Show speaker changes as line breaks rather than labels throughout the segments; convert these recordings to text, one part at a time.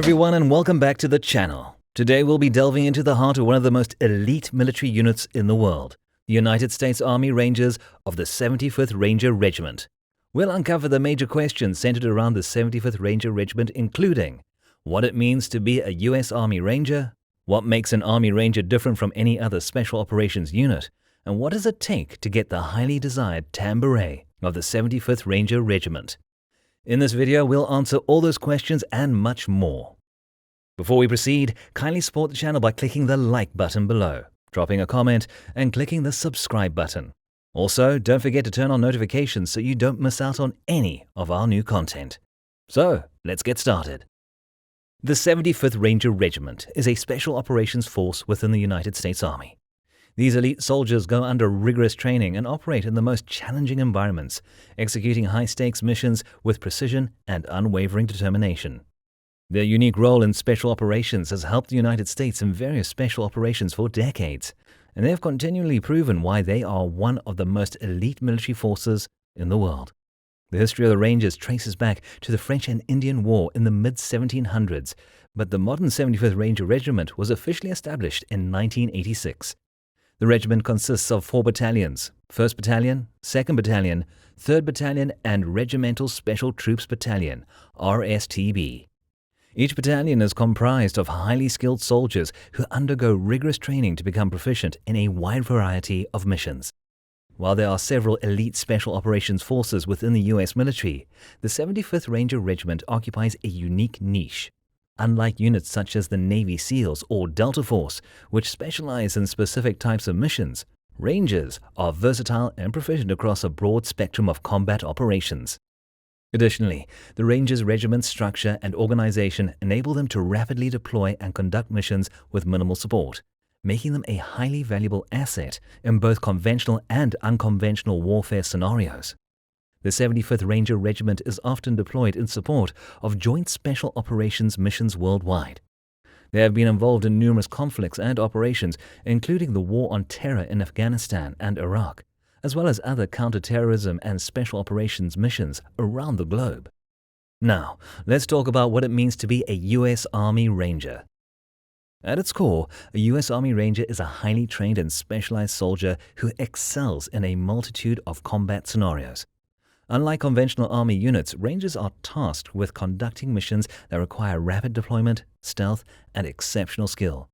everyone, and welcome back to the channel. Today we'll be delving into the heart of one of the most elite military units in the world, the United States Army Rangers of the 75th Ranger Regiment. We'll uncover the major questions centered around the 75th Ranger Regiment, including what it means to be a U.S. Army Ranger, what makes an Army Ranger different from any other special operations unit, and what does it take to get the highly desired Tam Beret of the 75th Ranger Regiment. In this video, we'll answer all those questions and much more. Before we proceed, kindly support the channel by clicking the like button below, dropping a comment, and clicking the subscribe button. Also, don't forget to turn on notifications so you don't miss out on any of our new content. So, let's get started. The 75th Ranger Regiment is a special operations force within the United States Army. These elite soldiers go under rigorous training and operate in the most challenging environments, executing high-stakes missions with precision and unwavering determination. Their unique role in special operations has helped the United States in various special operations for decades, and they have continually proven why they are one of the most elite military forces in the world. The history of the Rangers traces back to the French and Indian War in the mid-1700s, but the modern 75th Ranger Regiment was officially established in 1986. The regiment consists of 4 battalions: 1st Battalion, 2nd Battalion, 3rd Battalion, and Regimental Special Troops Battalion, RSTB. Each battalion is comprised of highly skilled soldiers who undergo rigorous training to become proficient in a wide variety of missions. While there are several elite special operations forces within the U.S. military, the 75th Ranger Regiment occupies a unique niche. Unlike units such as the Navy SEALs or Delta Force, which specialize in specific types of missions, Rangers are versatile and proficient across a broad spectrum of combat operations. Additionally, the Rangers Regiment's structure and organization enable them to rapidly deploy and conduct missions with minimal support, making them a highly valuable asset in both conventional and unconventional warfare scenarios. The 75th Ranger Regiment is often deployed in support of joint special operations missions worldwide. They have been involved in numerous conflicts and operations, including the War on Terror in Afghanistan and Iraq, as well as other counterterrorism and special operations missions around the globe. Now, let's talk about what it means to be a U.S. Army Ranger. At its core, a U.S. Army Ranger is a highly trained and specialized soldier who excels in a multitude of combat scenarios. Unlike conventional Army units, Rangers are tasked with conducting missions that require rapid deployment, stealth, and exceptional skill.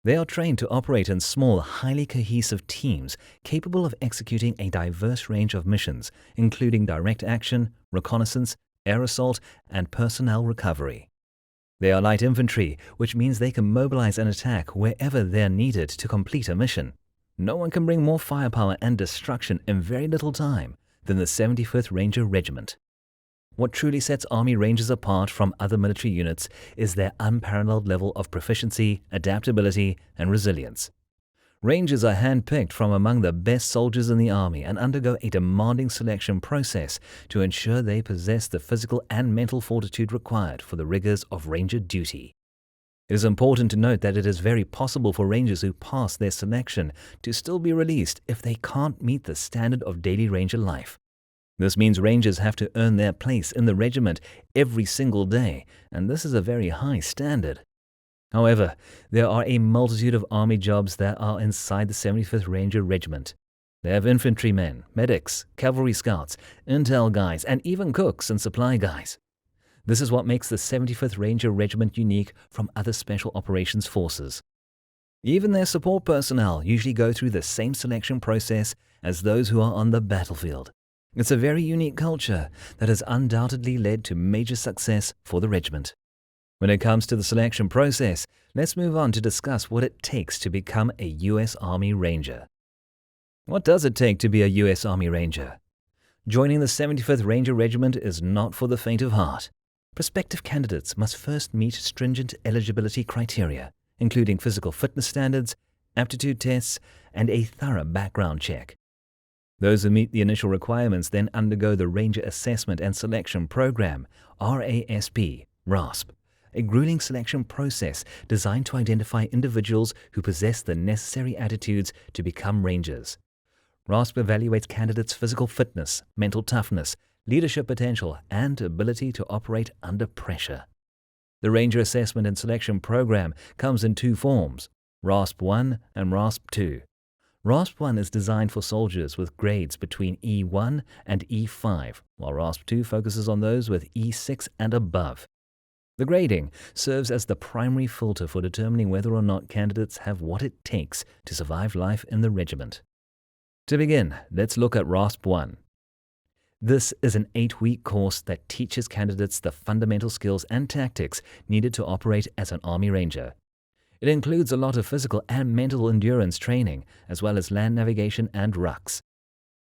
They are trained to operate in small, highly cohesive teams capable of executing a diverse range of missions, including direct action, reconnaissance, air assault, and personnel recovery. They are light infantry, which means they can mobilize and attack wherever they're needed to complete a mission. No one can bring more firepower and destruction in very little time than the 75th Ranger Regiment. What truly sets Army Rangers apart from other military units is their unparalleled level of proficiency, adaptability, and resilience. Rangers are handpicked from among the best soldiers in the Army and undergo a demanding selection process to ensure they possess the physical and mental fortitude required for the rigors of Ranger duty. It is important to note that it is very possible for Rangers who pass their selection to still be released if they can't meet the standard of daily Ranger life. This means Rangers have to earn their place in the regiment every single day, and this is a very high standard. However, there are a multitude of Army jobs that are inside the 75th Ranger Regiment. They have infantrymen, medics, cavalry scouts, intel guys, and even cooks and supply guys. This is what makes the 75th Ranger Regiment unique from other special operations forces. Even their support personnel usually go through the same selection process as those who are on the battlefield. It's a very unique culture that has undoubtedly led to major success for the regiment. When it comes to the selection process, let's move on to discuss what it takes to become a U.S. Army Ranger. What does it take to be a U.S. Army Ranger? Joining the 75th Ranger Regiment is not for the faint of heart. Prospective candidates must first meet stringent eligibility criteria, including physical fitness standards, aptitude tests, and a thorough background check. Those who meet the initial requirements then undergo the Ranger Assessment and Selection Program, RASP, a grueling selection process designed to identify individuals who possess the necessary attitudes to become Rangers. RASP evaluates candidates' physical fitness, mental toughness, leadership potential, and ability to operate under pressure. The Ranger Assessment and Selection Program comes in two forms, RASP-1 and RASP-2. RASP-1 is designed for soldiers with grades between E1 and E5, while RASP-2 focuses on those with E6 and above. The grading serves as the primary filter for determining whether or not candidates have what it takes to survive life in the regiment. To begin, let's look at RASP-1. This is an 8-week course that teaches candidates the fundamental skills and tactics needed to operate as an Army Ranger. It includes a lot of physical and mental endurance training, as well as land navigation and rucks.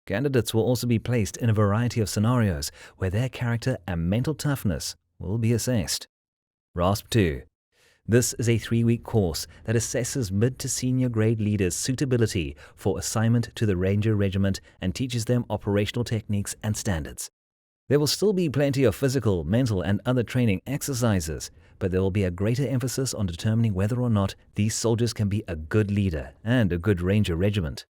Candidates will also be placed in a variety of scenarios where their character and mental toughness will be assessed. RASP-2. This is a 3-week course that assesses mid to senior grade leaders' suitability for assignment to the Ranger Regiment and teaches them operational techniques and standards. There will still be plenty of physical, mental, and other training exercises, but there will be a greater emphasis on determining whether or not these soldiers can be a good leader and a good Ranger regiment.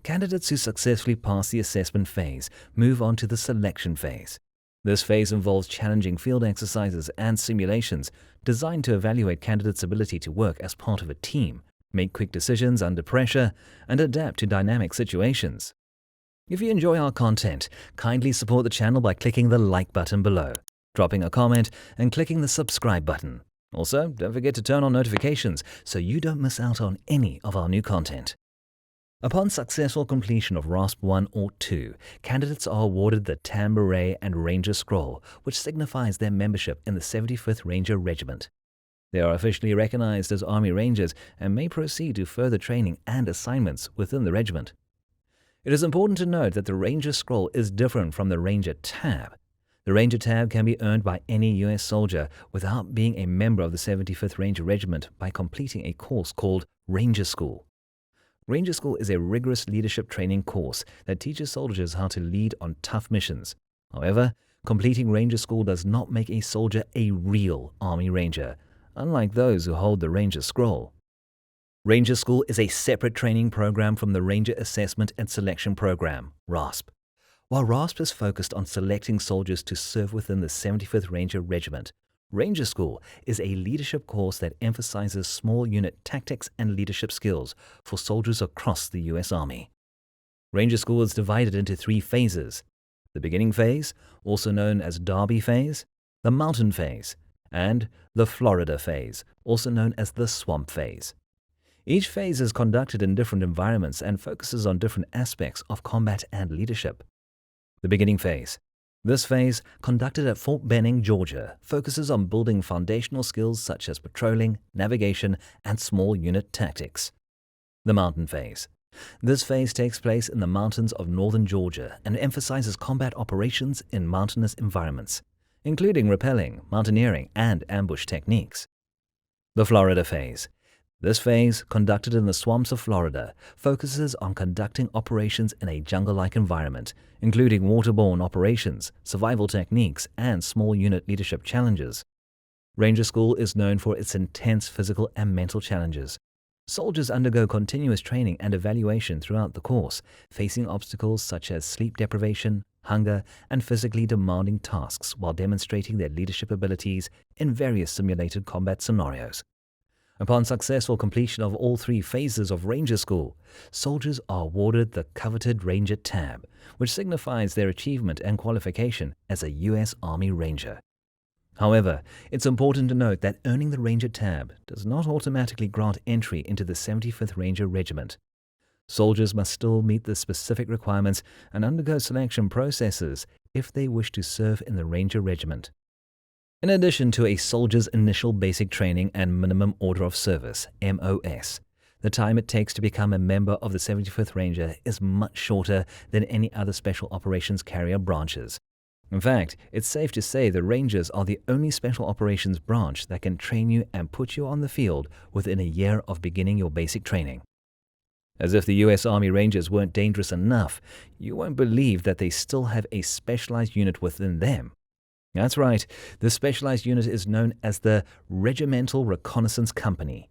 Candidates who successfully pass the assessment phase move on to the selection phase. This phase involves challenging field exercises and simulations designed to evaluate candidates' ability to work as part of a team, make quick decisions under pressure, and adapt to dynamic situations. If you enjoy our content, kindly support the channel by clicking the like button below, dropping a comment, and clicking the subscribe button. Also, don't forget to turn on notifications so you don't miss out on any of our new content. Upon successful completion of RASP-1 or 2, candidates are awarded the Tam Beret and Ranger Scroll, which signifies their membership in the 75th Ranger Regiment. They are officially recognized as Army Rangers and may proceed to further training and assignments within the regiment. It is important to note that the Ranger Scroll is different from the Ranger Tab. The Ranger Tab can be earned by any U.S. soldier without being a member of the 75th Ranger Regiment by completing a course called Ranger School. Ranger School is a rigorous leadership training course that teaches soldiers how to lead on tough missions. However, completing Ranger School does not make a soldier a real Army Ranger, unlike those who hold the Ranger Scroll. Ranger School is a separate training program from the Ranger Assessment and Selection Program, RASP. While RASP is focused on selecting soldiers to serve within the 75th Ranger Regiment, Ranger School is a leadership course that emphasizes small unit tactics and leadership skills for soldiers across the U.S. Army. Ranger School is divided into 3 phases: the beginning phase, also known as Derby phase, the mountain phase, and the Florida phase, also known as the swamp phase. Each phase is conducted in different environments and focuses on different aspects of combat and leadership. The beginning phase. This phase, conducted at Fort Benning, Georgia, focuses on building foundational skills such as patrolling, navigation, and small unit tactics. The mountain phase. This phase takes place in the mountains of northern Georgia and emphasizes combat operations in mountainous environments, including rappelling, mountaineering, and ambush techniques. The Florida phase. This phase, conducted in the swamps of Florida, focuses on conducting operations in a jungle-like environment, including waterborne operations, survival techniques, and small unit leadership challenges. Ranger School is known for its intense physical and mental challenges. Soldiers undergo continuous training and evaluation throughout the course, facing obstacles such as sleep deprivation, hunger, and physically demanding tasks while demonstrating their leadership abilities in various simulated combat scenarios. Upon successful completion of all 3 phases of Ranger School, soldiers are awarded the coveted Ranger Tab, which signifies their achievement and qualification as a U.S. Army Ranger. However, it's important to note that earning the Ranger Tab does not automatically grant entry into the 75th Ranger Regiment. Soldiers must still meet the specific requirements and undergo selection processes if they wish to serve in the Ranger Regiment. In addition to a soldier's initial basic training and minimum order of service, MOS, the time it takes to become a member of the 75th Ranger is much shorter than any other special operations carrier branches. In fact, it's safe to say the Rangers are the only special operations branch that can train you and put you on the field within a year of beginning your basic training. As if the U.S. Army Rangers weren't dangerous enough, you won't believe that they still have a specialized unit within them. That's right, this specialized unit is known as the Regimental Reconnaissance Company.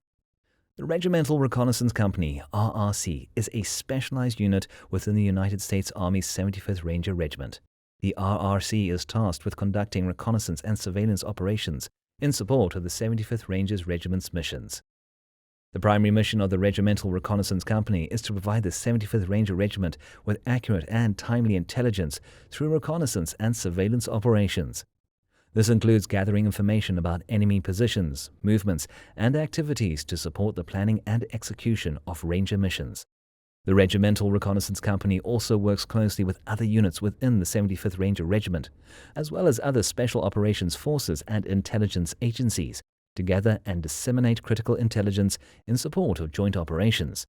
The Regimental Reconnaissance Company, RRC, is a specialized unit within the United States Army's 75th Ranger Regiment. The RRC is tasked with conducting reconnaissance and surveillance operations in support of the 75th Rangers Regiment's missions. The primary mission of the Regimental Reconnaissance Company is to provide the 75th Ranger Regiment with accurate and timely intelligence through reconnaissance and surveillance operations. This includes gathering information about enemy positions, movements, and activities to support the planning and execution of Ranger missions. The Regimental Reconnaissance Company also works closely with other units within the 75th Ranger Regiment, as well as other special operations forces and intelligence agencies, to gather and disseminate critical intelligence in support of joint operations.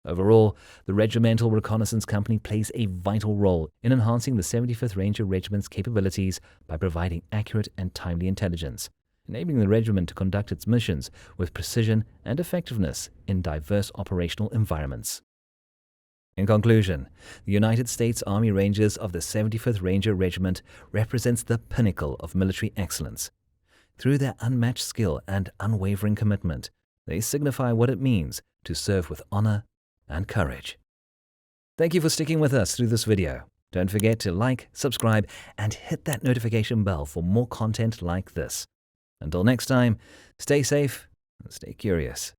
Overall, the Regimental Reconnaissance Company plays a vital role in enhancing the 75th Ranger Regiment's capabilities by providing accurate and timely intelligence, enabling the regiment to conduct its missions with precision and effectiveness in diverse operational environments. In conclusion, the United States Army Rangers of the 75th Ranger Regiment represents the pinnacle of military excellence. Through their unmatched skill and unwavering commitment, they signify what it means to serve with honor and courage. Thank you for sticking with us through this video. Don't forget to like, subscribe, and hit that notification bell for more content like this. Until next time, stay safe and stay curious.